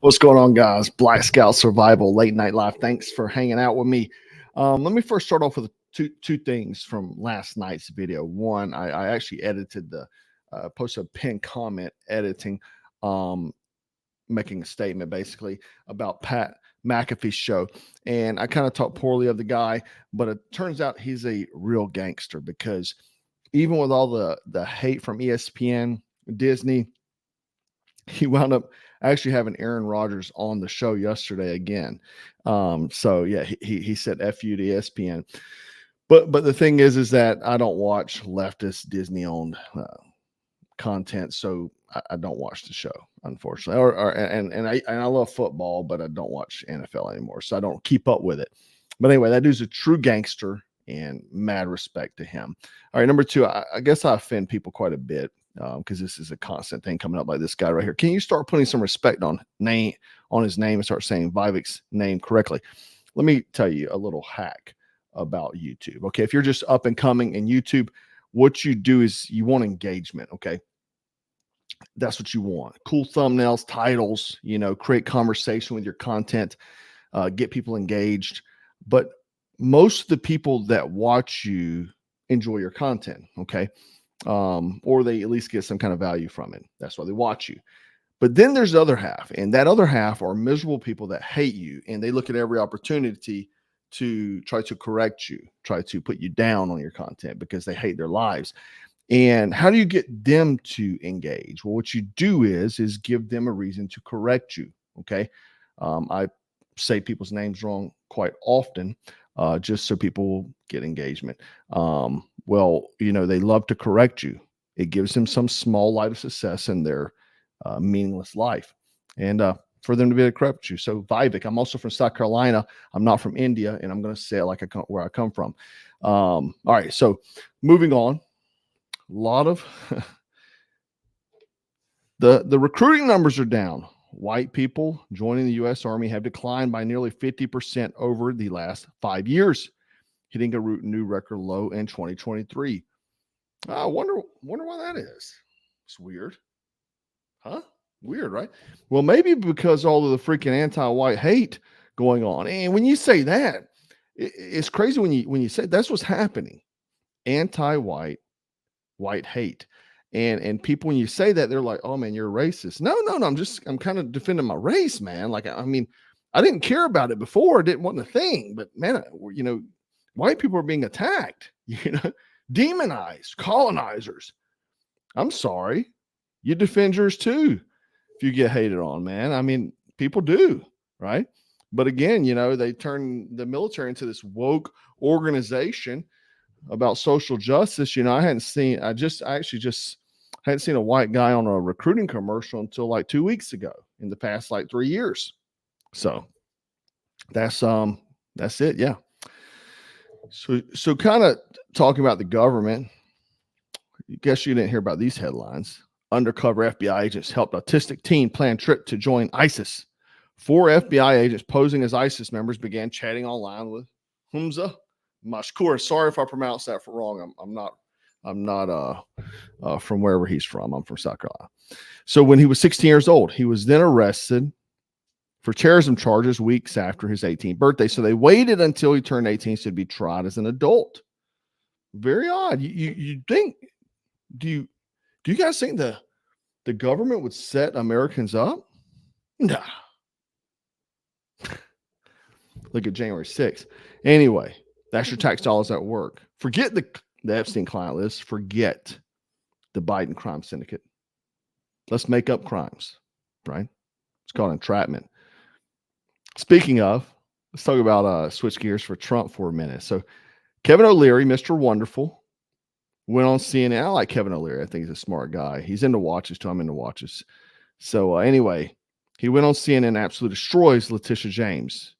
What's going on, guys? Black Scout Survival Late Night Live. Thanks for hanging out with me. Let me first start off with two things from last night's video. One, I actually edited the posted a pinned comment editing, making a statement basically about Pat McAfee's show. And I kind of talked poorly of the guy, but it turns out he's a real gangster, because even with all the hate from ESPN, Disney, he wound up actually having Aaron Rodgers on the show yesterday again. So yeah, he said F you to ESPN. But the thing is that I don't watch leftist Disney owned content, so I don't watch the show, unfortunately. I love football, but I don't watch NFL anymore, so I don't keep up with it. But anyway, that dude's a true gangster, and mad respect to him. All right, number two, I guess I offend people quite a bit, because this is a constant thing coming up, like this guy right here. Can you start putting some respect on his name and start saying Vivek's name correctly? Let me tell you a little hack about YouTube. Okay, if you're just up and coming in YouTube, what you do is you want engagement. Okay, that's what you want. Cool thumbnails, titles, create conversation with your content, get people engaged. But most of the people that watch you enjoy your content. Okay. Or they at least get some kind of value from it. That's why they watch you. But then there's the other half, and that other half are miserable people that hate you, and they look at every opportunity to try to correct you, try to put you down on your content because they hate their lives. And how do you get them to engage? Well, what you do is give them a reason to correct you. Okay. I say people's names wrong quite often, just so people will get engagement. Well, they love to correct you. It gives them some small light of success in their meaningless life, and for them to be able to correct you. So Vivek, I'm also from South Carolina. I'm not from India, and I'm going to say it like where I come from. All right, so moving on. A lot of the recruiting numbers are down. White people joining the U.S. Army have declined by nearly 50% over the last 5 years, hitting a new record low in 2023. I wonder why that is. It's weird. Huh? Weird, right? Well, maybe because all of the freaking anti-white hate going on. And when you say that, it's crazy when you say that's what's happening. Anti-white, white hate. And people, when you say that, they're like, oh man, you're a racist. No, I'm kind of defending my race, man. Like, I mean, I didn't care about it before. It didn't want a thing, but man, white people are being attacked, demonized, colonizers. I'm sorry. You defend yours too if you get hated on, man. I mean, people do, right? But again, they turn the military into this woke organization about social justice. I actually just hadn't seen a white guy on a recruiting commercial until like 2 weeks ago in the past like 3 years. So that's it. Yeah. So kind of talking about the government, I guess you didn't hear about these headlines. Undercover FBI agents helped autistic teen plan trip to join ISIS. 4 FBI agents posing as ISIS members began chatting online with Humza Mashkur. Sorry if I pronounced that wrong. I'm not from wherever he's from. I'm from South Carolina. So when he was 16 years old, he was then arrested for terrorism charges weeks after his 18th birthday. So they waited until he turned 18 to be tried as an adult. Very odd. You think, do you guys think the government would set Americans up? Nah. Look at January 6th. Anyway, that's your tax dollars at work. Forget the Epstein client list. Forget the Biden crime syndicate. Let's make up crimes, right? It's called entrapment. Speaking of, let's talk about switch gears for Trump for a minute. So Kevin O'Leary, Mr. Wonderful, went on CNN. I like Kevin O'Leary. I think he's a smart guy. He's into watches too. I'm into watches. So anyway, he went on CNN and absolutely destroys Letitia James'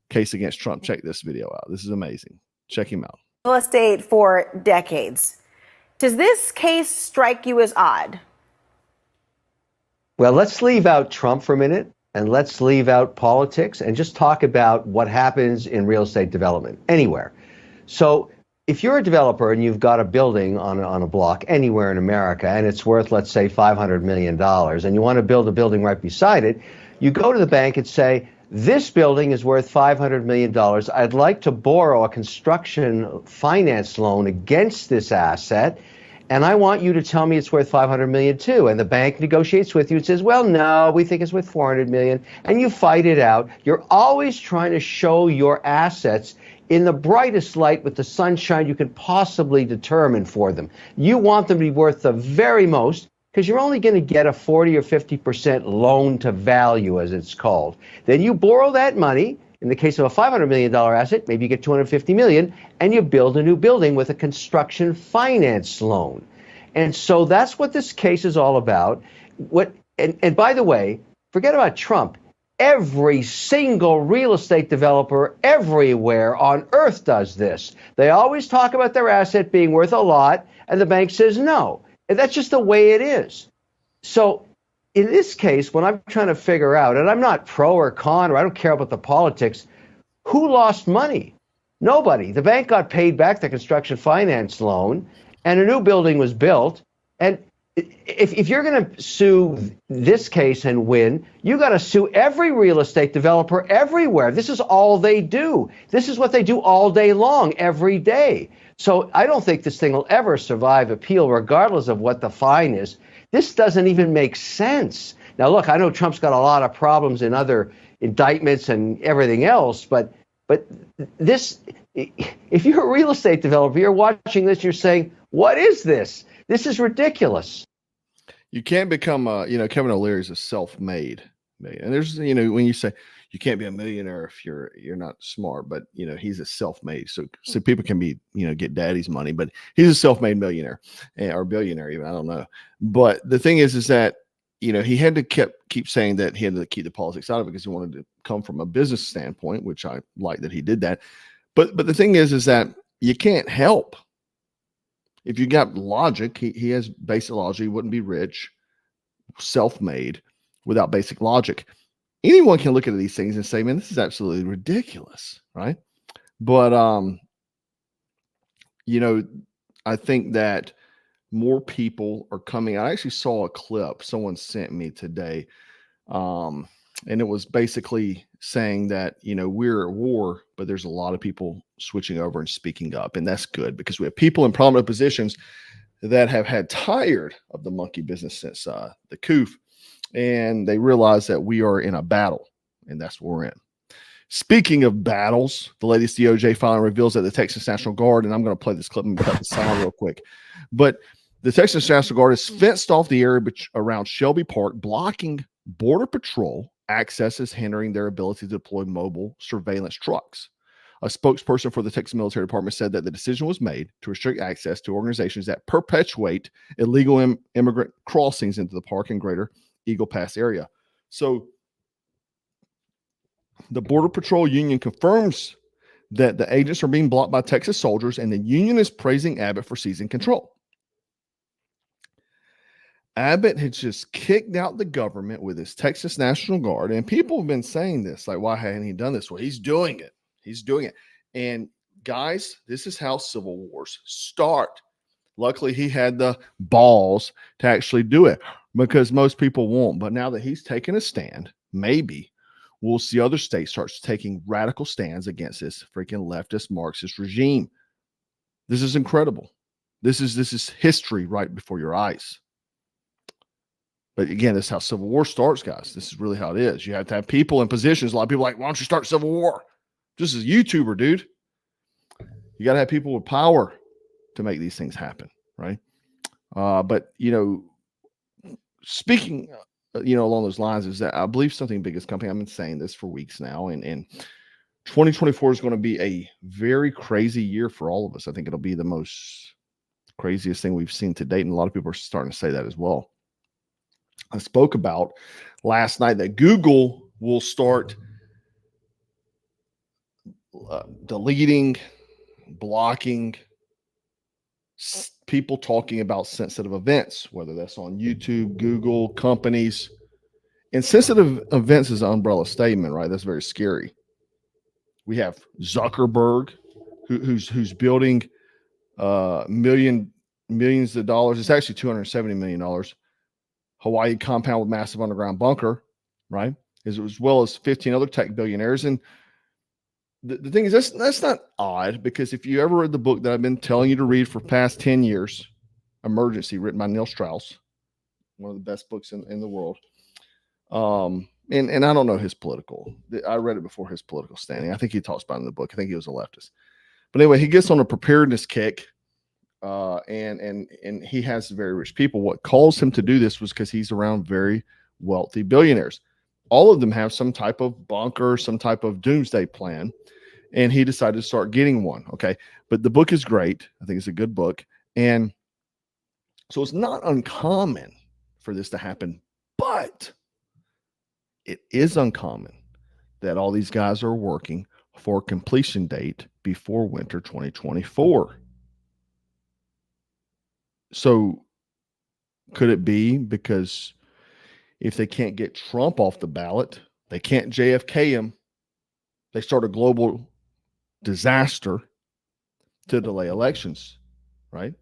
case against Trump. Check this video out. This is amazing. Check him out. Real estate for decades. Does this case strike you as odd? Well, let's leave out Trump for a minute, and let's leave out politics and just talk about what happens in real estate development anywhere. So if you're a developer and you've got a building on a block anywhere in America and it's worth, let's say, $500 million, and you want to build a building right beside it, You go to the bank and say, this building is worth $500 million. I'd like to borrow a construction finance loan against this asset, and I want you to tell me it's worth $500 million too. And the bank negotiates with you and says, well, no, we think it's worth $400 million. And you fight it out. You're always trying to show your assets in the brightest light with the sunshine you can possibly determine for them. You want them to be worth the very most, because you're only going to get a 40 or 50% loan to value, as it's called. Then you borrow that money. In the case of a $500 million asset, maybe you get $250 million, and you build a new building with a construction finance loan. And so that's what this case is all about. And by the way, forget about Trump. Every single real estate developer everywhere on earth does this. They always talk about their asset being worth a lot, and the bank says no. And that's just the way it is. So in this case, when I'm trying to figure out, and I'm not pro or con, or I don't care about the politics, who lost money? Nobody. The bank got paid back the construction finance loan, and a new building was built. And if you're going to sue this case and win, you got to sue every real estate developer everywhere. This is all they do. This is what they do all day long, every day. So I don't think this thing will ever survive appeal, regardless of what the fine is. This doesn't even make sense. Now, look, I know Trump's got a lot of problems in other indictments and everything else, but this, if you're a real estate developer, you're watching this, you're saying, what is this? This is ridiculous. You can't become Kevin O'Leary is a self-made millionaire. And there's, when you say you can't be a millionaire if you're not smart, but he's a self-made. So people can be, get daddy's money, but he's a self-made millionaire or billionaire even. I don't know. But the thing is that, he had to keep saying that he had to keep the politics out of it because he wanted to come from a business standpoint, which I like that he did that. But the thing is that you can't help. If you got logic, he has basic logic. He wouldn't be rich, self-made, without basic logic. Anyone can look at these things and say, man, this is absolutely ridiculous, right? But, I think that more people are coming. I actually saw a clip someone sent me today, and it was basically saying that, we're at war, but there's a lot of people switching over and speaking up. And that's good because we have people in prominent positions that have had tired of the monkey business since the coup. And they realize that we are in a battle, and that's what we're in. Speaking of battles, the latest DOJ filing reveals that the Texas National Guard, and I'm going to play this clip and cut the sound real quick, but the Texas National Guard has fenced off the area around Shelby Park, blocking Border Patrol accesses, hindering their ability to deploy mobile surveillance trucks. A spokesperson for the Texas Military Department said that the decision was made to restrict access to organizations that perpetuate illegal immigrant crossings into the park and greater Eagle Pass area. So the Border Patrol Union confirms that the agents are being blocked by Texas soldiers, and the union is praising Abbott for seizing control. Abbott had just kicked out the government with his Texas National Guard, and people have been saying this, like, why hadn't he done this? Well, he's doing it. He's doing it. And guys, this is how civil wars start. Luckily, he had the balls to actually do it because most people won't. But now that he's taken a stand, maybe we'll see other states start taking radical stands against this freaking leftist Marxist regime. This is incredible. This is history right before your eyes. But again, this is how civil war starts, guys. This is really how it is. You have to have people in positions. A lot of people are like, why don't you start civil war? Just as a YouTuber, dude. You got to have people with power to make these things happen, right? But, speaking, along those lines is that I believe something big is coming. I've been saying this for weeks now, and 2024 is going to be a very crazy year for all of us. I think it'll be the most craziest thing we've seen to date, and a lot of people are starting to say that as well. I spoke about last night that Google will start deleting, blocking people talking about sensitive events, whether that's on YouTube, Google, companies. And sensitive events is an umbrella statement, right? That's very scary. We have Zuckerberg, who's building millions of dollars. It's actually $270 million. Hawaii compound with massive underground bunker, right? as well as 15 other tech billionaires. And the thing is, that's not odd, because if you ever read the book that I've been telling you to read for past 10 years, Emergency, written by Neil Strauss, one of the best books in the world. And I don't know his political, I read it before his political standing. I think he talks about it in the book. I think he was a leftist. But anyway, he gets on a preparedness kick, and he has very rich people. What caused him to do this was because he's around very wealthy billionaires. All of them have some type of bunker, some type of doomsday plan, and he decided to start getting one. Okay, but the book is great. I think it's a good book, and so it's not uncommon for this to happen, but it is uncommon that all these guys are working for a completion date before winter 2024. So could it be because if they can't get Trump off the ballot, they can't JFK him, they start a global disaster to delay elections, right?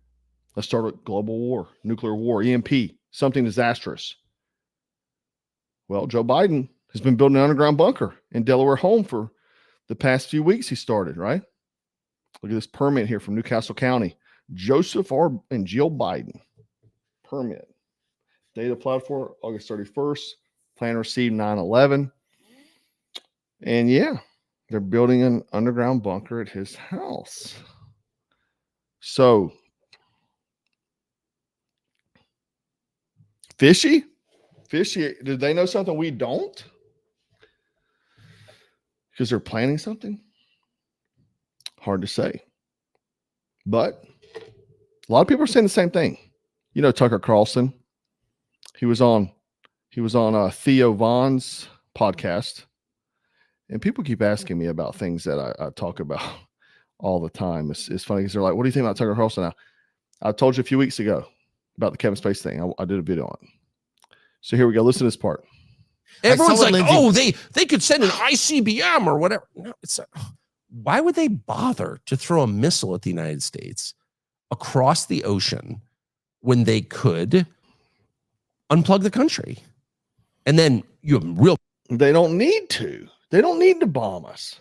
Let's start a global war, nuclear war, EMP, something disastrous. Well, Joe Biden has been building an underground bunker in Delaware home for the past few weeks. He started, right? Look at this permit here from Newcastle County. Joseph R. and Jill Biden permit. Date applied for August 31st. Plan received 9/11. And yeah, they're building an underground bunker at his house. So fishy? Fishy. Did they know something we don't? Because they're planning something? Hard to say. But a lot of people are saying the same thing. You know, Tucker Carlson. He was on Theo Vaughn's podcast, and people keep asking me about things that I talk about all the time. It's funny because they're like, "What do you think about Tucker Carlson now?" I told you a few weeks ago about the Kevin Spacey thing. I did a video on it. So here we go. Listen to this part. Everyone's like, "Oh, they could send an ICBM or whatever." No, why would they bother to throw a missile at the United States across the ocean when they could unplug the country? And then you have real. They don't need to. They don't need to bomb us.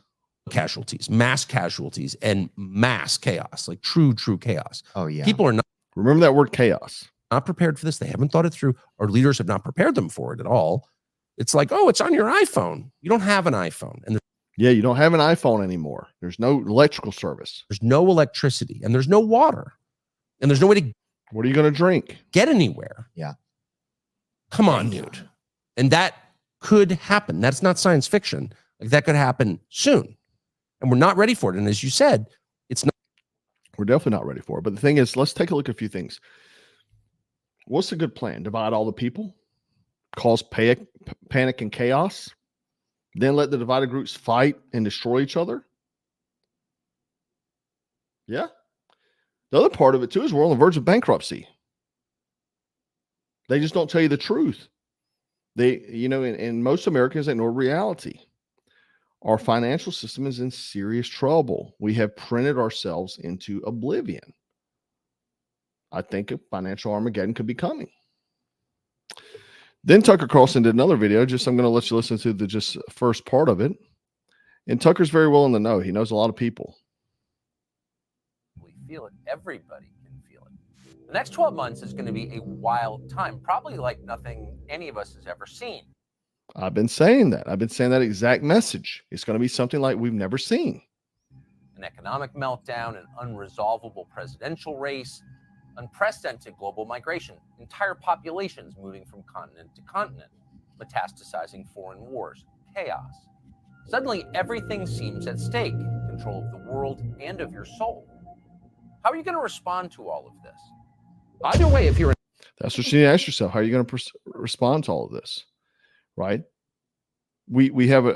Casualties, mass casualties, and mass chaos, like true chaos. Oh, yeah. People are not. Remember that word, chaos. Not prepared for this. They haven't thought it through. Our leaders have not prepared them for it at all. It's like, oh, it's on your iPhone. You don't have an iPhone. And yeah, you don't have an iPhone anymore. There's no electrical service. There's no electricity, and there's no water, and there's no way to. What are you going to drink? Get anywhere. Yeah. Come on, dude. And that could happen. That's not science fiction. Like, that could happen soon. And we're not ready for it. And as you said, it's not. We're definitely not ready for it. But the thing is, let's take a look at a few things. What's a good plan? Divide all the people, cause panic and chaos, then let the divided groups fight and destroy each other? Yeah. The other part of it, too, is we're on the verge of bankruptcy. They just don't tell you the truth. And most Americans ignore reality. Our financial system is in serious trouble. We have printed ourselves into oblivion. I think a financial Armageddon could be coming. Then Tucker Carlson did another video. I'm going to let you listen to the just first part of it. And Tucker's very well in the know. He knows a lot of people. We feel it. Everybody can feel it. The next 12 months is going to be a wild time, probably like nothing any of us has ever seen. I've been saying that. I've been saying that exact message. It's going to be something like we've never seen. An economic meltdown, an unresolvable presidential race, unprecedented global migration, entire populations moving from continent to continent, metastasizing foreign wars, chaos. Suddenly, everything seems at stake, control of the world and of your soul. How are you going to respond to all of this? Either way, if you're... That's what you need to ask yourself. How are you going to respond to all of this? Right? We have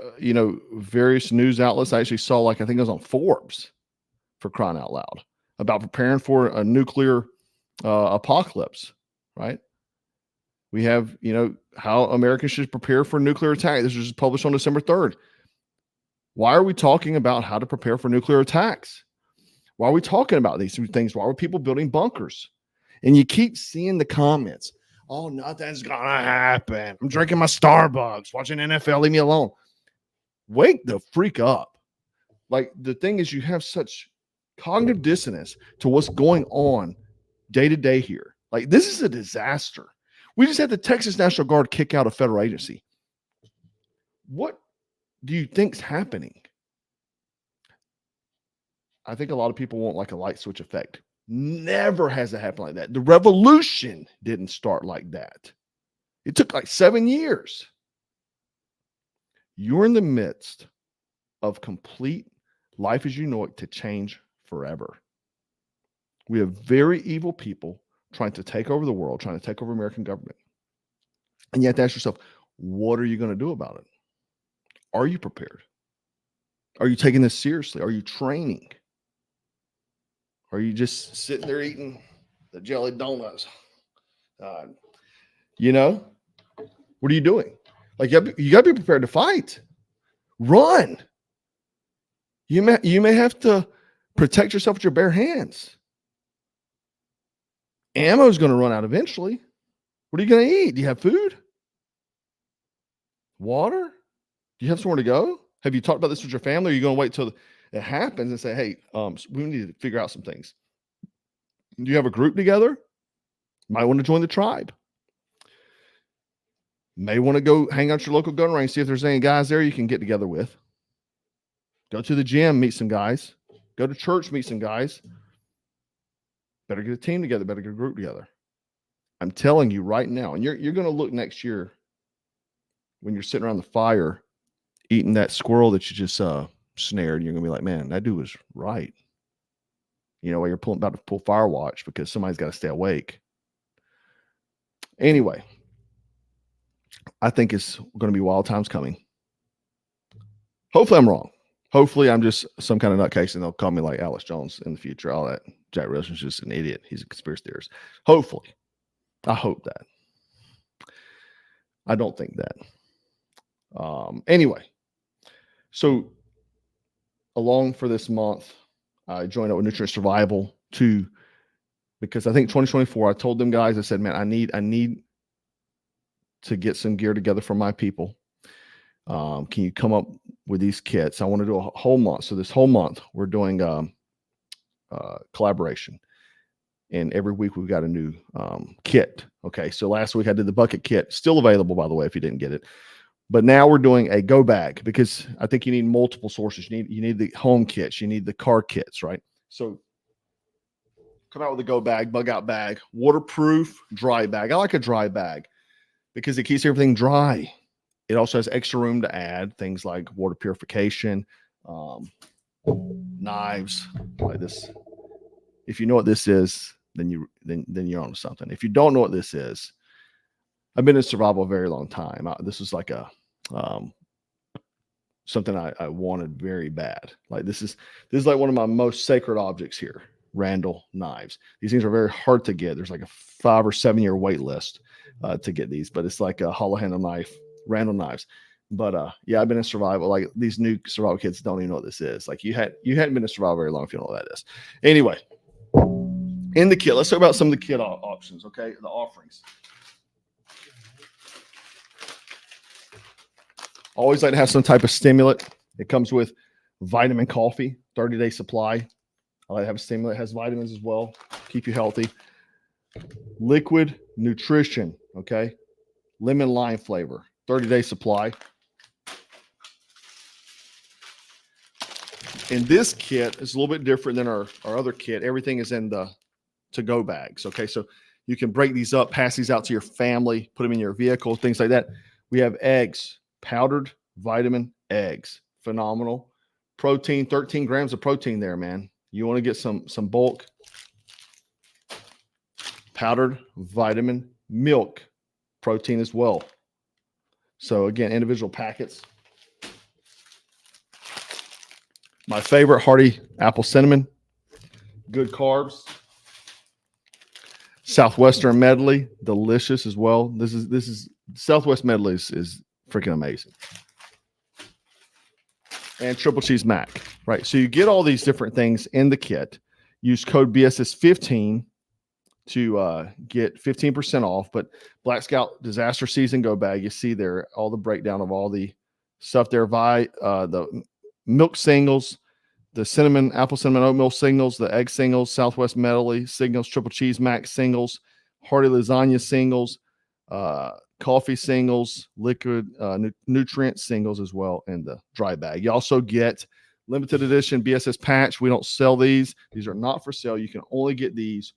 various news outlets. I actually saw, I think it was on Forbes, for crying out loud, about preparing for a nuclear apocalypse, right? We have, how Americans should prepare for a nuclear attack. This was published on December 3rd. Why are we talking about how to prepare for nuclear attacks? Why are we talking about these things? Why are people building bunkers? And you keep seeing the comments. Oh, nothing's gonna happen. I'm drinking my Starbucks, watching NFL. Leave me alone. Wake the freak up. Like, the thing is, you have such cognitive dissonance to what's going on day to day here. Like, this is a disaster. We just had the Texas National Guard kick out a federal agency. What do you think's happening? I think a lot of people want like a light switch effect. Never has it happened like that. The revolution didn't start like that. It took like 7 years. You're in the midst of complete life as you know it to change forever. We have very evil people trying to take over the world, trying to take over American government. And you have to ask yourself, what are you going to do about it? Are you prepared? Are you taking this seriously? Are you training? Are you just sitting there eating the jelly donuts? You know, what are you doing? Like, you got to be prepared to fight. Run. You may have to protect yourself with your bare hands. Ammo is going to run out eventually. What are you going to eat? Do you have food? Water? Do you have somewhere to go? Have you talked about this with your family? Or are you going to wait till it happens and say, hey, we need to figure out some things? Do you have a group together? Might want to join the tribe. May want to go hang out at your local gun range, see if there's any guys there you can get together with. Go to the gym, meet some guys. Go to church, meet some guys. Better get a team together, better get a group together. I'm telling you right now, and you're going to look next year when you're sitting around the fire eating that squirrel that you just snared, and you're going to be like, man, that dude was right. You know, while you're about to pull fire watch because somebody's got to stay awake. Anyway, I think it's going to be wild times coming. Hopefully I'm wrong. Hopefully I'm just some kind of nutcase and they'll call me like Alex Jones in the future. All that. Jack Wilson's just an idiot. He's a conspiracy theorist. Hopefully. I hope that. I don't think that. Anyway, so along for this month, I joined up with Nutrient Survival because I think 2024, I told them guys, I said, man, I need to get some gear together for my people. Can you come up with these kits? I want to do a whole month. So this whole month we're doing collaboration, and every week we've got a new kit. Okay. So last week I did the bucket kit, still available, by the way, if you didn't get it. But now we're doing a go bag because I think you need multiple sources. You need the home kits, you need the car kits, right? So come out with a go bag, bug out bag, waterproof, dry bag. I like a dry bag because it keeps everything dry. It also has extra room to add things like water purification, knives like this. If you know what this is, then you're onto something. If you don't know what this is, I've been in survival a very long time. This is like a something I wanted very bad. Like this is like one of my most sacred objects here. Randall knives. These things are very hard to get. There's like a 5 or 7 year wait list to get these, but it's like a hollow handle knife, Randall knives. But yeah, I've been in survival. Like these new survival kids don't even know what this is. Like you hadn't been in survival very long if you don't know what that is. Anyway, in the kit, let's talk about some of the kit options. Okay, the offerings. Always like to have some type of stimulant. It comes with vitamin coffee, 30-day supply. I like to have a stimulant. It has vitamins as well. Keep you healthy. Liquid nutrition. Okay. Lemon lime flavor. 30-day supply. And this kit is a little bit different than our other kit. Everything is in the to-go bags. Okay. So you can break these up, pass these out to your family, put them in your vehicle, things like that. We have eggs, powdered vitamin eggs. Phenomenal. Protein, 13 grams of protein there, man. You want to get some bulk. Powdered vitamin milk, protein as well. So again, individual packets. My favorite, hearty apple cinnamon. Good carbs. Southwestern medley, delicious as well. This is Southwest medley is freaking amazing. And triple cheese mac, right? So you get all these different things in the kit. Use code BSS15 to get 15% off. But Black Scout Disaster Season Go Bag, you see there all the breakdown of all the stuff there. The milk singles, the apple cinnamon oatmeal singles, the egg singles, Southwest Medley singles, triple cheese mac singles, hearty lasagna singles, coffee singles, liquid nutrient singles as well, and the dry bag. You also get limited edition BSS patch. We don't sell these. These are not for sale. You can only get these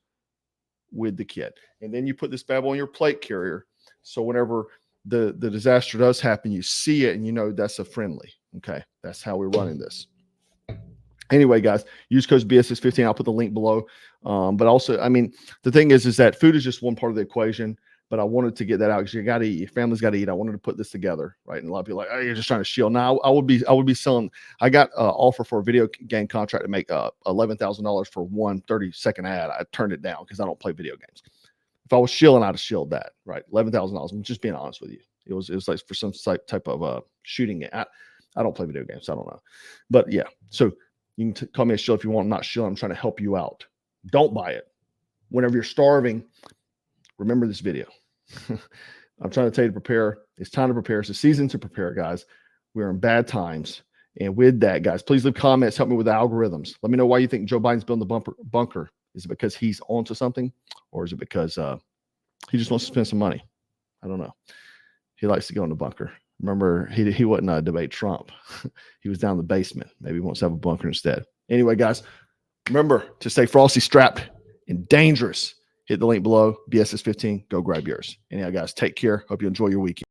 with the kit. And then you put this bad boy on your plate carrier. So whenever the disaster does happen, you see it and you know that's a friendly. Okay. That's how we're running this. Anyway, guys, use code BSS15. I'll put the link below. But also, I mean, the thing is that food is just one part of the equation. But I wanted to get that out because you got to eat. Your family's got to eat. I wanted to put this together, right? And a lot of people are like, oh, you're just trying to shield. Now, I would be selling. I got an offer for a video game contract to make $11,000 for one 30-second ad. I turned it down because I don't play video games. If I was shielding, I'd have shielded that, right? $11,000. I'm just being honest with you. It was like for some type of shooting it. I don't play video games. So I don't know. But yeah, so you can call me a shield if you want. I'm not shielding. I'm trying to help you out. Don't buy it. Whenever you're starving, remember this video. I'm trying to tell you to prepare. It's time to prepare. It's the season to prepare, guys. We're in bad times. And with that, guys, please leave comments. Help me with the algorithms. Let me know why you think Joe Biden's building the bunker. Is it because he's onto something? Or is it because he just wants to spend some money? I don't know. He likes to go in the bunker. Remember, he wouldn't debate Trump. He was down in the basement. Maybe he wants to have a bunker instead. Anyway, guys, remember to stay frosty, strapped, and dangerous. Hit the link below, BSS15. Go grab yours. Anyhow, guys, take care. Hope you enjoy your weekend.